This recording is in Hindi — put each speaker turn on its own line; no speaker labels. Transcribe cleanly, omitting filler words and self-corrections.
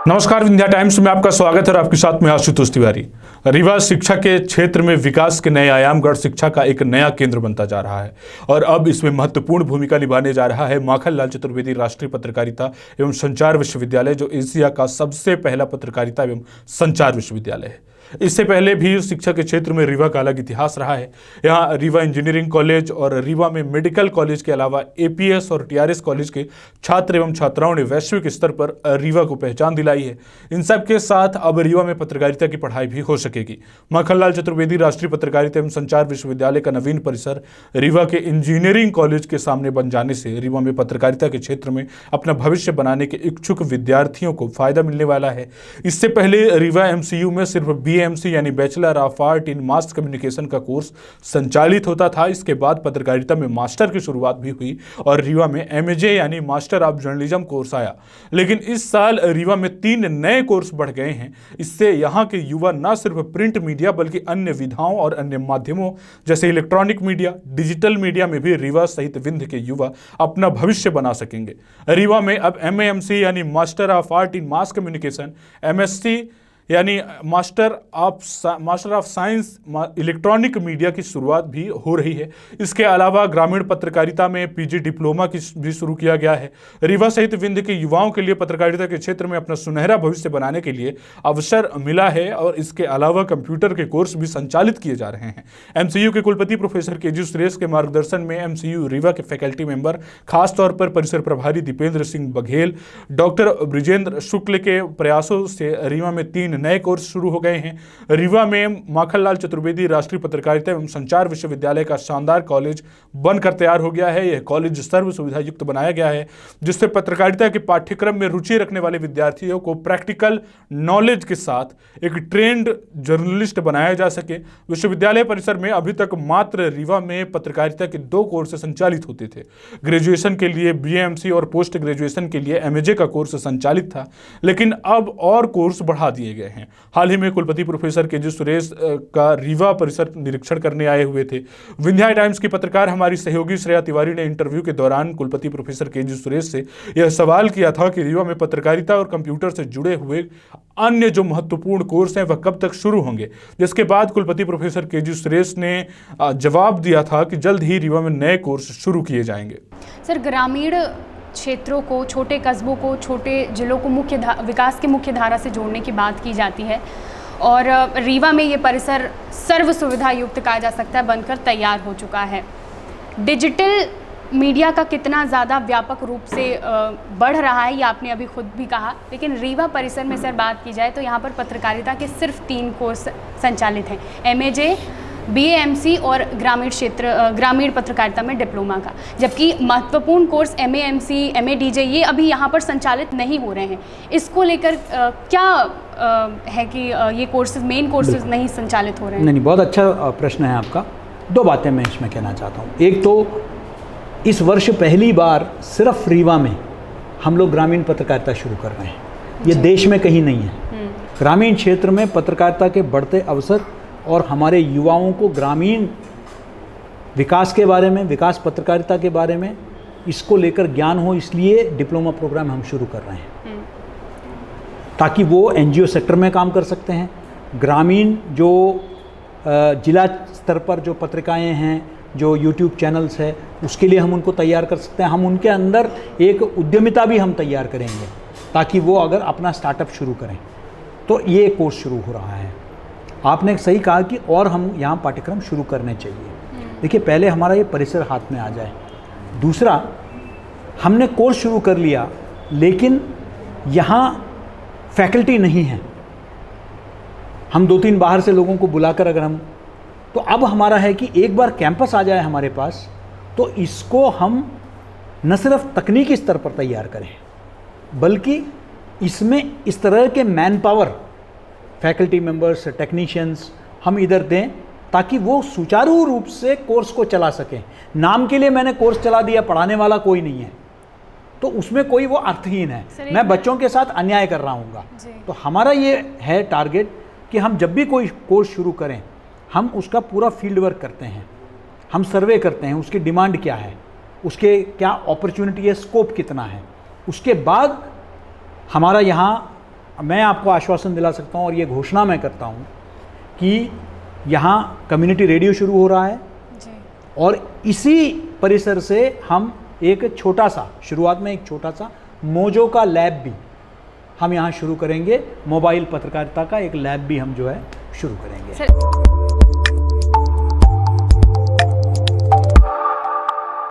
नमस्कार, विंध्या टाइम्स में आपका स्वागत है और आपके साथ में आशुतोष तिवारी। रीवा शिक्षा के क्षेत्र में विकास के नए आयाम गढ़ शिक्षा का एक नया केंद्र बनता जा रहा है और अब इसमें महत्वपूर्ण भूमिका निभाने जा रहा है माखनलाल चतुर्वेदी राष्ट्रीय पत्रकारिता एवं संचार विश्वविद्यालय, जो एशिया का सबसे पहला पत्रकारिता एवं संचार विश्वविद्यालय है। इससे पहले भी शिक्षा के क्षेत्र में रीवा का अलग इतिहास रहा है। यहाँ रीवा इंजीनियरिंग कॉलेज और रीवा में मेडिकल कॉलेज के अलावा एपीएस और टीआरएस कॉलेज के छात्र एवं छात्राओं ने वैश्विक स्तर पर रीवा को पहचान दिलाई है। इन सब के साथ अब रीवा में पत्रकारिता की पढ़ाई भी हो सकेगी। माखनलाल चतुर्वेदी राष्ट्रीय पत्रकारिता एवं संचार विश्वविद्यालय का नवीन परिसर रीवा के इंजीनियरिंग कॉलेज के सामने बन जाने से रीवा में पत्रकारिता के क्षेत्र में अपना भविष्य बनाने के इच्छुक विद्यार्थियों को फायदा मिलने वाला है। इससे पहले रीवा एमसीयू में सिर्फ बीएमसी यानी bachelor of art in mass communication का कोर्स संचालित होता था। इसके बाद पत्रकारिता में मास्टर की शुरुआत भी हुई और रीवा में एमएजे यानी मास्टर ऑफ जर्नलिज्म कोर्स आया। लेकिन इस साल रीवा में 3 नए कोर्स बढ़ गए हैं। इससे यहाँ के युवा न सिर्फ प्रिंट मीडिया बल्कि अन्य विधाओं और अन्य माध्यमों जैसे इलेक्ट्रॉनिक मीडिया, डिजिटल मीडिया में भी रीवा सहित विंध्य के युवा अपना भविष्य बना सकेंगे। रीवा में अब एमएएमसी यानी master of art in mass communication, MSc यानी master of science electronic media की शुरुआत भी हो रही है। इसके अलावा ग्रामीण पत्रकारिता में पीजी डिप्लोमा की भी शुरू किया गया है। रीवा सहित विंध्य के युवाओं के लिए पत्रकारिता के क्षेत्र में अपना सुनहरा भविष्य बनाने के लिए अवसर मिला है और इसके अलावा कंप्यूटर के कोर्स भी संचालित किए जा रहे हैं। एमसीयू के कुलपति प्रोफेसर केजी सुरेश के मार्गदर्शन में एमसीयू रीवा के फैकल्टी मेंबर, खासतौर पर परिसर प्रभारी दीपेंद्र सिंह बघेल, डॉक्टर ब्रिजेंद्र शुक्ल के प्रयासों से रीवा में 3 नए कोर्स शुरू हो गए हैं। रीवा में माखनलाल चतुर्वेदी राष्ट्रीय पत्रकारिता एवं संचार विश्वविद्यालय का शानदार कॉलेज बनकर तैयार हो गया है। यह कॉलेज सर्व सुविधा युक्त बनाया गया है, जिससे पत्रकारिता के पाठ्यक्रम में रुचि रखने वाले विद्यार्थियों को प्रैक्टिकल नॉलेज के साथ एक ट्रेंड जर्नलिस्ट बनाया जा सके। विश्वविद्यालय परिसर में अभी तक मात्र रीवा में पत्रकारिता के 2 कोर्स संचालित होते थे। ग्रेजुएशन के लिए बीएमसी और पोस्ट ग्रेजुएशन के लिए एमएजे का कोर्स संचालित था, लेकिन अब और कोर्स बढ़ा दिए गए हैं। हाल ही में कुलपति प्रोफेसर केजी सुरेश का रीवा परिसर निरीक्षण करने आए हुए थे। विंध्या टाइम्स की पत्रकार हमारी सहयोगी श्रेया तिवारी ने इंटरव्यू के दौरान कुलपति प्रोफेसर केजी सुरेश से यह सवाल किया था कि रीवा में पत्रकारिता और कंप्यूटर से जुड़े हुए अन्य जो महत्वपूर्ण कोर्स हैं वह कब तक शुरू होंगे, जिसके बाद कुलपति प्रोफेसर केजी सुरेश ने जवाब दिया था कि जल्द ही रीवा में नए कोर्स शुरू किए जाएंगे।
सर, ग्रामीण क्षेत्रों को, छोटे कस्बों को, छोटे जिलों को विकास की मुख्य धारा से जोड़ने की बात की जाती है और रीवा में ये परिसर सर्व सुविधा युक्त कहा जा सकता है, बनकर तैयार हो चुका है। डिजिटल मीडिया का कितना ज़्यादा व्यापक रूप से बढ़ रहा है ये आपने अभी खुद भी कहा, लेकिन रीवा परिसर में सर बात की जाए तो यहाँ पर पत्रकारिता के सिर्फ 3 कोर्स संचालित हैं, एमएजे, बीएएमसी और ग्रामीण पत्रकारिता में डिप्लोमा का, जबकि महत्वपूर्ण कोर्स एमएएमसी, एमएडीजे ये अभी यहाँ पर संचालित नहीं हो रहे हैं। इसको लेकर क्या है कि ये कोर्सेज, मेन कोर्सेज नहीं संचालित हो रहे हैं?
नहीं, बहुत अच्छा प्रश्न है आपका। 2 बातें मैं इसमें कहना चाहता हूँ। एक तो इस वर्ष पहली बार सिर्फ रीवा में हम लोग ग्रामीण पत्रकारिता शुरू कर रहे हैं। ये देश में कहीं नहीं है। ग्रामीण क्षेत्र में पत्रकारिता के बढ़ते अवसर और हमारे युवाओं को ग्रामीण विकास के बारे में, विकास पत्रकारिता के बारे में इसको लेकर ज्ञान हो, इसलिए डिप्लोमा प्रोग्राम हम शुरू कर रहे हैं ताकि वो एनजीओ सेक्टर में काम कर सकते हैं। ग्रामीण जो जिला स्तर पर जो पत्रिकाएं हैं, जो यूट्यूब चैनल्स है, उसके लिए हम उनको तैयार कर सकते हैं। हम उनके अंदर एक उद्यमिता भी हम तैयार करेंगे ताकि वो अगर अपना स्टार्टअप शुरू करें। तो ये कोर्स शुरू हो रहा है। आपने सही कहा कि और हम यहाँ पाठ्यक्रम शुरू करने चाहिए। देखिए, पहले हमारा ये परिसर हाथ में आ जाए। दूसरा, हमने कोर्स शुरू कर लिया लेकिन यहाँ फैकल्टी नहीं है। हम 2-3 बाहर से लोगों को बुलाकर अगर हम, तो अब हमारा है कि एक बार कैंपस आ जाए हमारे पास तो इसको हम न सिर्फ तकनीकी स्तर पर तैयार करें बल्कि इसमें इस तरह के man power, faculty members, technicians हम इधर दें ताकि वो सुचारू रूप से कोर्स को चला सकें। नाम के लिए मैंने कोर्स चला दिया, पढ़ाने वाला कोई नहीं है तो उसमें कोई वो अर्थहीन है। मैं बच्चों के साथ अन्याय कर रहा हूँगा। तो हमारा ये है टारगेट कि हम जब भी कोई कोर्स शुरू करें हम उसका पूरा फील्ड वर्क करते हैं, हम सर्वे करते हैं उसकी डिमांड क्या है, उसके क्या अपॉर्चुनिटी है, स्कोप कितना है। उसके बाद हमारा यहाँ मैं आपको आश्वासन दिला सकता हूँ और ये घोषणा मैं करता हूँ कि यहाँ कम्युनिटी रेडियो शुरू हो रहा है
जी।
और इसी परिसर से हम एक छोटा सा, शुरुआत में एक छोटा सा मोजो का लैब भी हम यहाँ शुरू करेंगे। मोबाइल पत्रकारिता का एक लैब भी हम जो है शुरू करेंगे।
सर